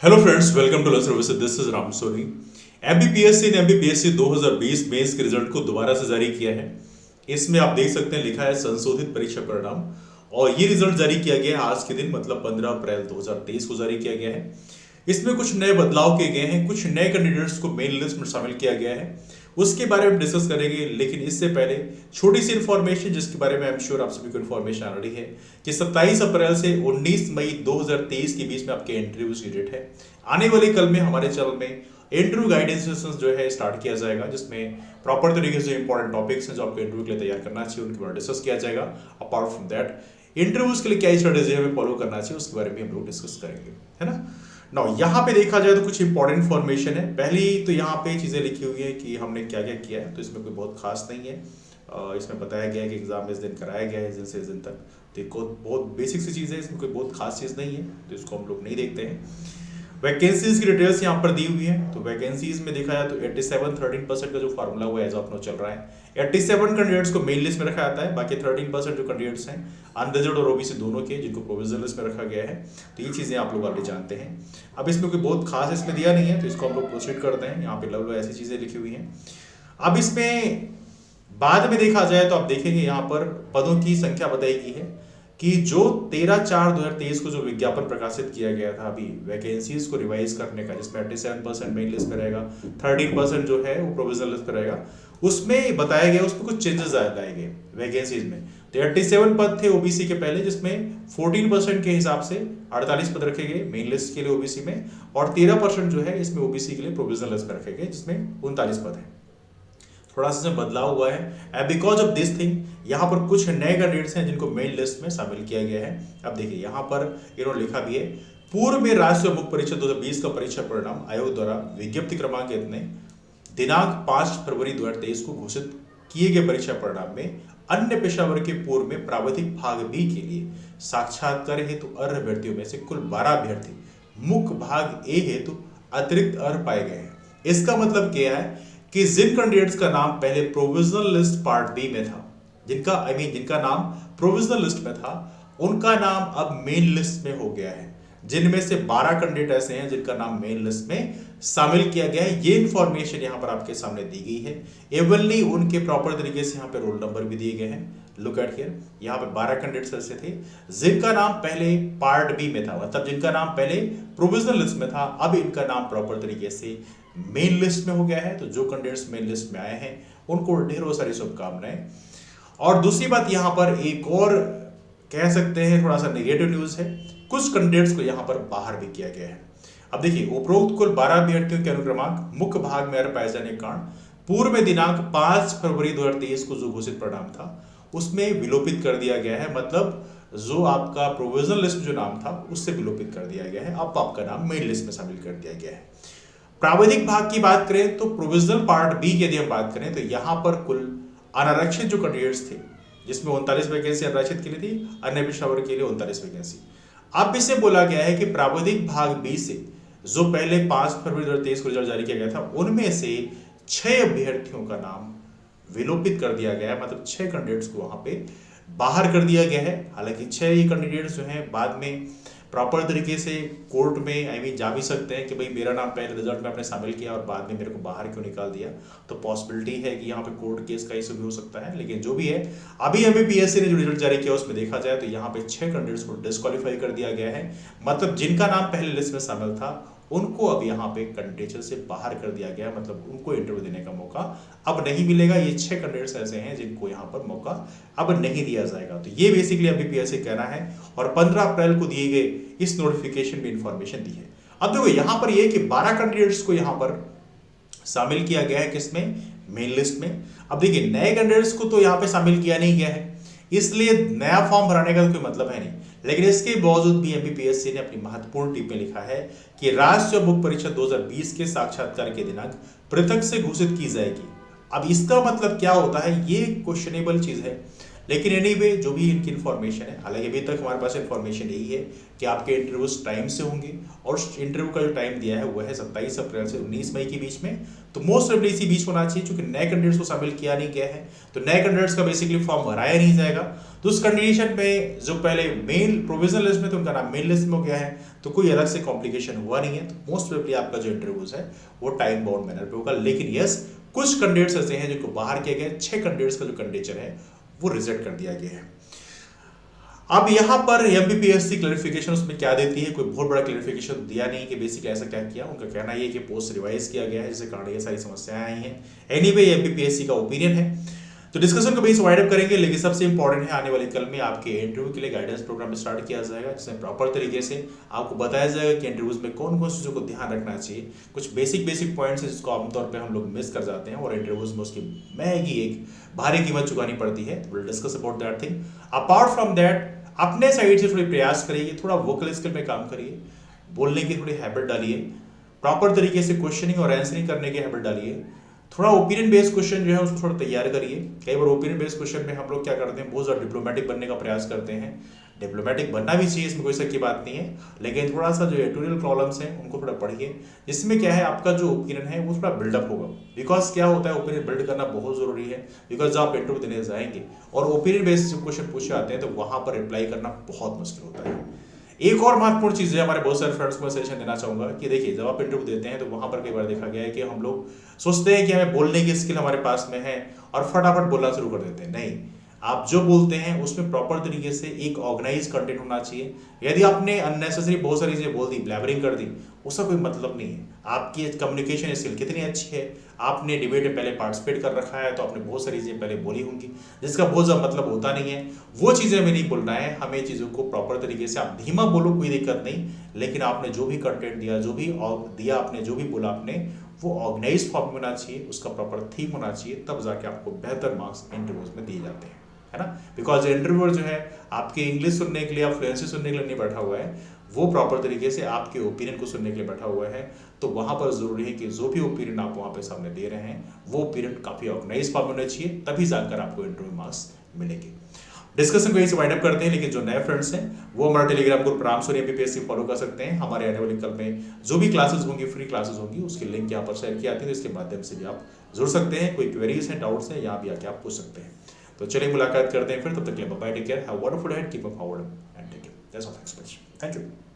Hello friends, welcome to learn services. This is Ram Soni. MPPSC ने MPPSC 2020 mains के result को दोबारा से जारी किया है। इसमें आप देख सकते हैं लिखा है संशोधित परीक्षा परिणाम, और ये रिजल्ट जारी किया गया है आज के दिन, मतलब 15 अप्रैल 2023 को जारी किया गया है। इसमें कुछ नए बदलाव किए गए हैं, कुछ नए कैंडिडेट्स को मेन लिस्ट में शामिल किया गया है, उसके बारे में डिस्कस करेंगे। लेकिन इससे पहले छोटी सी इन्फॉर्मेशन जिसके बारे में आई एम श्योर आप सभी को इन्फॉर्मेशन ऑलरेडी है कि 27 अप्रैल से 19 मई 2023 के बीच में आपके इंटरव्यूज की डेट है। आने वाले कल में हमारे चैनल में इंटरव्यू गाइडेंस सेशंस जो है स्टार्ट किया जाएगा, जिसमें प्रॉपर तरीके से इंपॉर्टेंट टॉपिक्स हैं जो आपको इंटरव्यू के लिए तैयार करना चाहिए उनके बारे में डिस्कस किया जाएगा। अपार्ट फ्रॉम दैट इंटरव्यूज के लिए क्या स्ट्रेटेजी हमें फॉलो करना चाहिए उसके बारे में हम लोग डिस्कस करेंगे, है ना। ना यहाँ पे देखा जाए तो कुछ इंपॉर्टेंट इन्फॉर्मेशन है। पहली तो यहाँ पे चीज़ें लिखी हुई है कि हमने क्या क्या किया है, तो इसमें कोई बहुत खास नहीं है। इसमें बताया गया है कि एग्जाम इस दिन कराया गया है, इस दिन से इस दिन तक। देखो बहुत बेसिक सी चीज़ है, इसमें कोई बहुत खास चीज़ नहीं है, तो इसको हम लोग नहीं देखते हैं। वैकेंसीज की डिटेल्स यहाँ पर दी हुई है। तो वैकेंसीज में देखा जाए तो 87 13% का जो फार्मूला हुआ एज ऑफ नाउ चल रहा है। 87 कैंडिडेट्स को मेन लिस्ट में रखा जाता है, बाकी 13% जो कैंडिडेट्स हैं अनरिजर्व्ड और ओबीसी दोनों के, जिनको प्रोविजनल लिस्ट में रखा गया है। तो ये चीज़ें आप लोग ऑलरेडी जानते हैं। अब इसमें कोई बहुत खास इसमें दिया नहीं है, तो इसको हम लोग प्रोसीड करते हैं। यहाँ पे लव ऐसी चीज़ें लिखी हुई हैं। अब इसमें बाद में देखा जाए तो आप देखेंगे यहाँ पर पदों की संख्या बताई गई है कि जो 13/4/2023 को जो विज्ञापन प्रकाशित किया गया था अभी वैकेंसीज को रिवाइज करने का, जिसमें 87% मेन लिस्ट में रहेगा, 13% जो है वो प्रोविजनल लिस्ट में रहेगा, उसमें बताया गया उसमें कुछ चेंजेस लाए गए वैकेंसीज में। तो 87 पद थे ओबीसी के पहले, जिसमें 14% के हिसाब से 48 पद रखे गए मेन लिस्ट के लिए ओबीसी में, और 13% जो है इसमें ओबीसी के लिए प्रोविजनल लिस्ट में रखे गए, जिसमें 39 पद है। थोड़ा सा बदलाव हुआ है and because of this thing यहाँ पर कुछ नए कैंडिडेट्स हैं जिनको मेन लिस्ट में शामिल किया गया है। अब देखिए यहाँ पर इन्होंने लिखा भी है, पूर्व में राष्ट्रीय मुख्य परीक्षा 2020 का परीक्षा परिणाम आयोग द्वारा विज्ञप्ति क्रमांक इतने दिनांक 5 फरवरी 2023 को घोषित किए गए परीक्षा परिणाम में अन्य पेशा वर्ग के पूर्व में प्राविधिक भाग बी के लिए साक्षात्कार हेतु अर्ह अभ्यर्थियों में से कुल 12 अभ्यर्थी मुख्य भाग ए हेतु अतिरिक्त अर्ह पाए गए हैं। इसका मतलब क्या है कि जिन कैंडिडेट्स का नाम पहले प्रोविजनल लिस्ट पार्ट बी में था, जिनका नाम प्रोविजनल लिस्ट में था, उनका नाम अब मेन लिस्ट में हो गया है। जिनमें से 12 कैंडिडेट ऐसे हैं जिनका नाम मेन लिस्ट में शामिल किया गया है। ये इंफॉर्मेशन यहाँ पर आपके सामने दी गई है। एवनली उनके प्रॉपर तरीके से यहाँ पे रोल नंबर भी दिए गए हैं। लुक एट हियर, यहाँ पे 12 कैंडिडेट्स ऐसे थे जिनका नाम पहले पार्ट बी में था, मतलब जिनका नाम पहले प्रोविजनल लिस्ट में था, अब इनका नाम प्रॉपर तरीके से मेन लिस्ट में हो गया है। तो जो कैंडिडेट्स मेन लिस्ट में आए हैं उनको ढेरों सारी शुभकामनाएं। और दूसरी बात यहाँ पर एक और कह सकते हैं थोड़ा सा नेगेटिव न्यूज है, कुछ कैंडिडेट्स को यहाँ पर बाहर भी किया गया है। अब देखिए उपरोक्त कुल 12 अभ्यर्थियों के अनुक्रमांक मुख्य भाग में अर्ह पाए जाने के कारण पूर्व में दिनांक 5 फरवरी 2023 को जो घोषित परिणाम था उसमें विलोपित कर दिया गया है। मतलब जो आपका प्रोविजनल लिस्ट में जो नाम था उससे विलोपित कर दिया गया है, अब आपका नाम मेन लिस्ट में शामिल कर दिया गया है। प्राविधिक भाग की बात करें तो प्रोविजनल पार्ट बी की यदि हम बात करें तो यहाँ पर कुल अनारक्षित जो कैंडिडेट्स थे, जिसमें 39 वैकेंसी अनारक्षित के लिए थी, अन्य पेशा वर्ग के लिए 39 वैकेंसी। अब इसे बोला गया है कि प्राविधिक भाग बी से जो पहले 5 फरवरी 2023 को रिजल्ट जारी किया गया था उनमें से 6 अभ्यर्थियों का नाम विलोपित कर दिया गया है, मतलब 6 कैंडिडेट्स को वहां पे बाहर कर दिया गया है। हालांकि 6 ये कैंडिडेट्स जो हैं बाद में प्रॉपर तरीके से कोर्ट में जा भी सकते हैं कि भाई मेरा नाम पहले रिजल्ट में आपने शामिल किया और बाद में मेरे को बाहर क्यों निकाल दिया, तो पॉसिबिलिटी है कि यहाँ पे कोर्ट केस का इशू भी हो सकता है। लेकिन जो भी है, अभी एमपीएससी ने जो रिजल्ट जारी किया उसमें देखा जाए तो यहाँ पे 6 कैंडिडेट्स को डिस्क्वालीफाई कर दिया गया है, मतलब जिनका नाम पहले लिस्ट में शामिल था उनको अब यहाँ पे कैंडिडेट से बाहर कर दिया गया, मतलब उनको इंटरव्यू देने का मौका अब नहीं मिलेगा। ये 6 कैंडिडेट्स ऐसे हैं जिनको यहाँ पर मौका अब नहीं दिया जाएगा। तो ये बेसिकली एमपीएससी कहना है, और 15 अप्रैल को दिए गए इस नोटिफिकेशन में इंफॉर्मेशन दी है। अब देखो यहाँ पर ये कि 12 कैंडिडेट्स को यहाँ पर शामिल किया गया है, किसमें, मेन लिस्ट में। अब देखिए नए कैंडिडेट्स को तो यहाँ पे शामिल किया नहीं गया है, इसलिए नया फॉर्म भराने का तो कोई मतलब है नहीं। लेकिन इसके बावजूद भी एमपीएससी ने अपनी महत्वपूर्ण टिप में लिखा है कि राष्ट्रीय मुख्य परीक्षा 2020 के साक्षात्कार के दिनांक पृथक से घोषित की जाएगी। अब इसका मतलब क्या होता है, ये क्वेश्चनेबल चीज है। लेकिन एनीवे जो भी इनकी इन्फॉर्मेशन है, हालांकि अभी तक हमारे पास इन्फॉर्मेशन यही है कि आपके इंटरव्यूज टाइम से होंगे, और इंटरव्यू का जो टाइम दिया है वह है 27 अप्रैल से 19 मई के बीच में। तो मोस्ट ऑफ इसी बीच होना चाहिए, क्योंकि नए कैंडिडेट्स को शामिल किया नहीं गया है, तो नए कैंडिडेट्स का बेसिकली फॉर्म भराया नहीं जाएगा। तो उस कंडीशन में जो पहले मेन प्रोविजनल लिस्ट में थे उनका नाम मेन लिस्ट में हो गया है, तो कोई अलग से कॉम्प्लिकेशन हुआ नहीं है। तो मोस्ट प्रोबेबली आपका जो इंटरव्यूज है वो टाइम बाउंड मैनर पे होगा। लेकिन यस, कुछ कैंडिडेट्स ऐसे हैं जिनको बाहर किया गया, 6 कैंडिडेट्स का जो कैंडिडेचर है वो रिजेक्ट कर दिया गया है। अब यहाँ पर एमपीपीएससी क्लैरिफिकेशन उसमें क्या देती है, कोई बहुत बड़ा क्लैरिफिकेशन दिया नहीं कि बेसिकली ऐसा क्या किया। उनका कहना ये कि पोस्ट रिवाइज किया गया है, जिसके कारण ये सारी समस्याएं आई हैं। एनीवे एमपीपीएससी का ओपिनियन है, तो डिस्कशन को बेस वाइड अप करेंगे। लेकिन सबसे इंपॉर्टेंट है, आने वाले कल में आपके इंटरव्यू के लिए गाइडेंस प्रोग्राम स्टार्ट किया जाएगा, जिसमें प्रॉपर तरीके से आपको बताया जाएगा कि इंटरव्यूज में कौन कौन सी चीज़ों को ध्यान रखना चाहिए। कुछ बेसिक पॉइंट्स हैं जिसको आमतौर पर हम लोग मिस कर जाते हैं और इंटरव्यूज में उसकी महंगी एक भारी कीमत चुकानी पड़ती है। तो will discuss about that thing. Apart from that, अपने साइड से थोड़ी प्रयास करिए, थोड़ा वोकल स्किल में काम करिए, बोलने की थोड़ी हैबिट डालिए, प्रॉपर तरीके से क्वेश्चनिंग और आंसरिंग करने की हैबिट डालिए, थोड़ा ओपिनियन बेस्ड क्वेश्चन जो है उसको थोड़ा तैयार करिए। कई बार ओपिनियन बेस्ड क्वेश्चन में हम लोग क्या करते हैं, बहुत ज़्यादा डिप्लोमेटिक बनने का प्रयास करते हैं। डिप्लोमेटिक बनना भी चाहिए, इसमें कोई शक की बात नहीं है, लेकिन थोड़ा सा जो एडिटोरियल प्रॉब्लम्स हैं उनको थोड़ा पढ़िए, जिसमें क्या है आपका जो ओपिनियन है वो थोड़ा बिल्डअप होगा। बिकॉज क्या होता है, ओपिनियन बिल्ड करना बहुत ज़रूरी है। बिकॉज जब आप इंटरव्यू देने जाएंगे और ओपिनियन बेस्ड क्वेश्चन पूछे आते हैं तो वहाँ पर रिप्लाई करना बहुत मुश्किल होता है। एक और महत्वपूर्ण चीज़ है, हमारे बहुत सारे फ्रेंड्स को मैं सजेशन देना चाहूँगा कि देखिए, जब आप इंटरव्यू देते हैं तो वहाँ पर कई बार देखा गया है कि हम लोग सोचते हैं कि हमें बोलने की स्किल हमारे पास में है और फटाफट बोलना शुरू कर देते हैं। नहीं, आप जो बोलते हैं उसमें प्रॉपर तरीके से एक ऑर्गेनाइज कंटेंट होना चाहिए। यदि आपने अननेसेसरी बहुत सारी चीज़ें बोल दी, ब्लैबरिंग कर दी, उसका कोई मतलब नहीं है। आपकी कम्युनिकेशन स्किल कितनी अच्छी है, आपने डिबेट में पहले पार्टिसिपेट कर रखा है तो आपने बहुत सारी चीज़ें पहले बोली होंगी, जिसका बहुत ज़्यादा मतलब होता नहीं है। वो चीज़ें हमें नहीं बोलना है, हमें चीज़ों को प्रॉपर तरीके से, आप धीमा बोलो कोई दिक्कत नहीं, लेकिन आपने जो भी कंटेंट दिया, जो भी दिया आपने, जो भी बोला आपने, वो ऑर्गेनाइज फॉर्म में होना चाहिए, उसका प्रॉपर थीम होना चाहिए, तब जाके आपको बेहतर मार्क्स इंटरव्यूज में दिए जाते हैं, है ना। बिकॉज इंटरव्यूअर जो है आपके इंग्लिश सुनने के लिए, आप फ्लुएंसी सुनने के लिए नहीं बैठा हुआ है, वो प्रॉपर तरीके से आपके ओपिनियन को सुनने के लिए बैठा हुआ है। तो वहाँ पर जरूरी है कि जो भी ओपिनियन आप वहाँ पे सामने दे रहे हैं वो ओपिनियन काफ़ी ऑर्गेनाइज फॉर्म होना चाहिए, तभी जाकर आपको इंटरव्यू मार्क्स मिलेंगे। डिस्कशन को यही से वाइंड अप करते हैं, लेकिन जो नए फ्रेंड्स हैं वो हमारे टेलीग्राम ग्रुप रामसूरी एमपीपीएससी फॉलो कर सकते हैं। हमारे आने वाले कल में जो भी क्लासेस होंगी, फ्री क्लासेस होंगी, उसकी लिंक यहाँ पर शेयर की आती है, तो इसके माध्यम से भी आप जुड़ सकते हैं। कोई क्वेरीज हैं, डाउट्स हैं, यहाँ भी आके आप पूछ सकते हैं। तो चलिए मुलाकात करते हैं फिर, तब तक के लिए bye, take care, have a wonderful day, keep up forward and take care. That's all, thanks much, thank you.